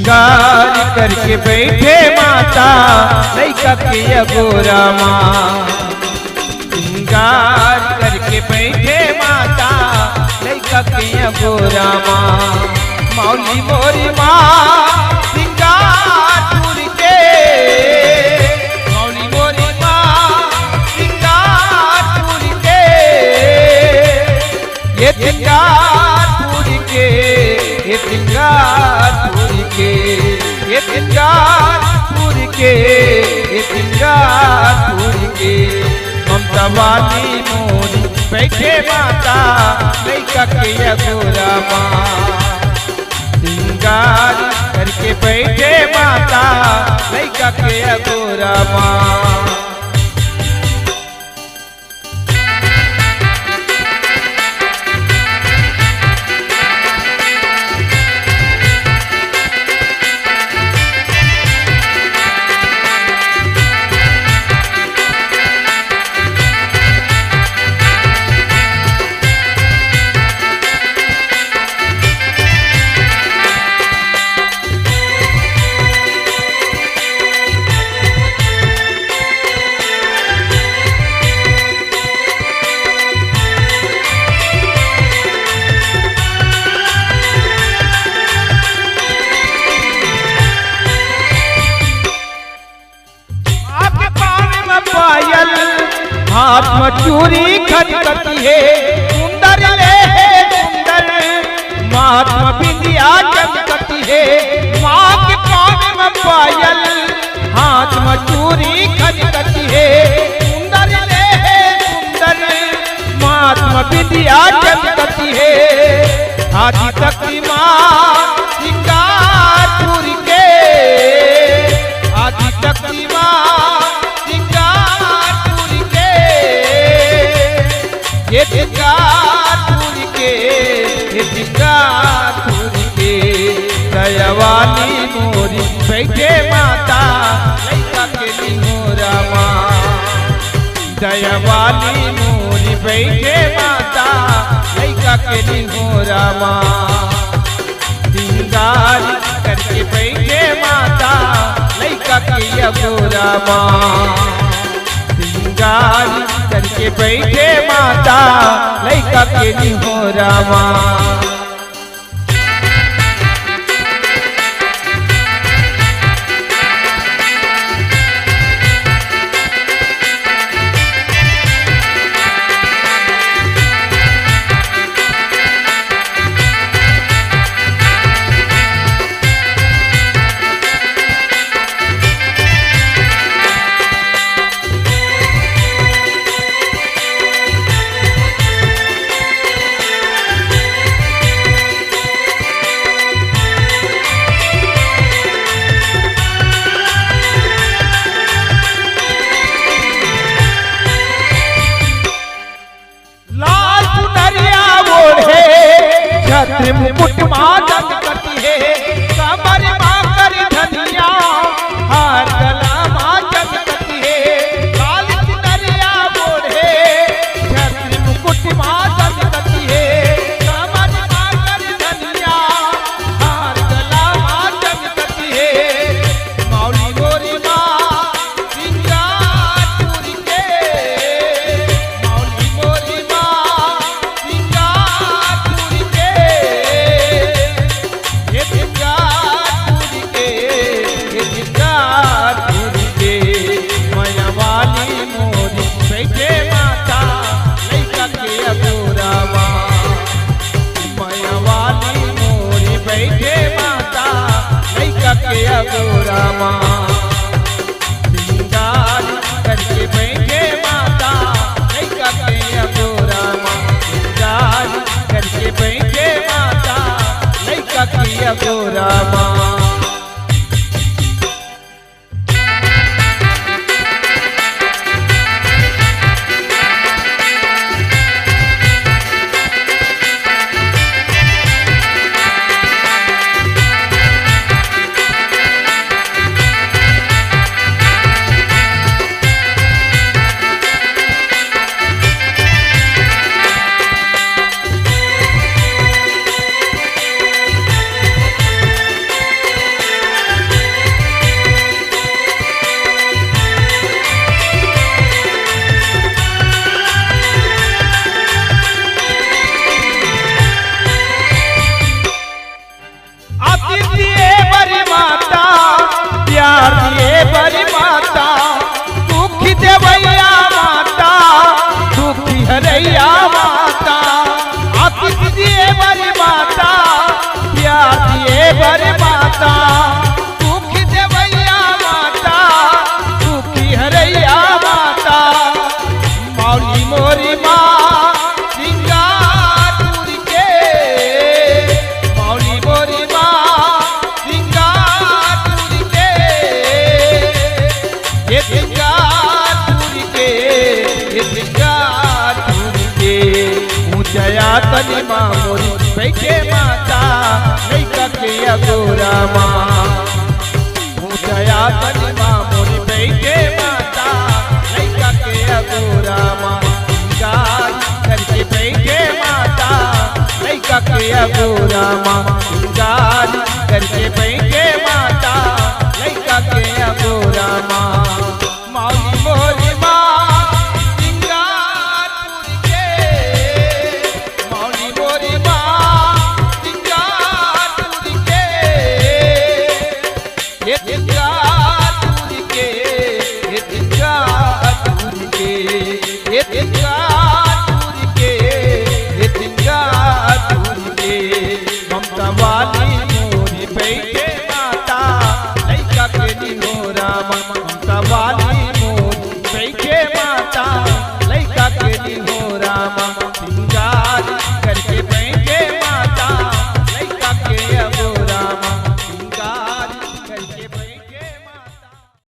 श्रृंगार करके बैठे माता लैका के अगोरा माँ। श्रृंगार करके बैठे माता लैका के अगोरा माँ। मौली मोरी माँ श्रृंगार पूर के, मौली मोरी माँ श्रृंगार पूर के, ये श्रृंगार पूर के, ये श्रृंगार पूर के, ये श्रृंगार पूर के, ये श्रृंगार पूर के। ममता वाली मोरी बैठे माता लैका के अगोरा माँ। श्रृंगार करके बैठे माता लैका के अगोरा माँ। पायल हाथ में चूड़ी खटखटी है, सुंदर ले सुंदर माथ में बिंदिया चमकती है। माँ के कान में पायल हाथ में चूड़ी खटखटी है, सुंदर ले सुंदर माथ में बिंदिया चमकती है। आदि शक्ति माँ श्रृंगार पूर के, आदि शक्ति माँ ये श्रृंगार पूर के, ये श्रृंगार पूर के। दयावाली मोरी बैठे माता लैका के निहोरा माँ। दयावाली मोरी बैठे माता लैका के निहोरा माँ। श्रृंगार करके बैठे माता लैका के अगोरा माँ। श्रृंगार करके बैठे माता लैका के निहोरा माँ। छत्र मुकुट माँ चमकती है, कमर माँ कर धनिया, हार गला माँ चमकती है। लाल चुनरिया ओढ़े छत्र मुकुट माँ चमकती है, कमर माँ कर धनिया, हार गला माँ चमकती है। मौली मोरी माँ श्रृंगार पूर के, मौली मोरी माँ श्रृंगार पूर के, ये श्रृंगार पूर के, ये श्रृंगार पूर के। माया वाली मोरी बैठे माता लैका के अगोरा माँ। माया वाली मोरी बैठे माता लैका के अगोरा माँ। श्रृंगार करके बैठे माता लैका के अगोरा माँ। श्रृंगार करके बैठे माता लैका के अगोरा माँ। अगोरा माँ ऊंचाया तनी माँ मोरी बैठे माता लैका के अगोरा माँ सिंगार करके बैठे माता लैका के अगोरा माँ सिंगार करके बैठे माता लैका के अगोरा माँ मौली मोरी माँ सिंगारपुर के मौली मोरी माँ सिंगारपुर के ये सिंगारपुर के ये सिंगारपुर के ये सिंगार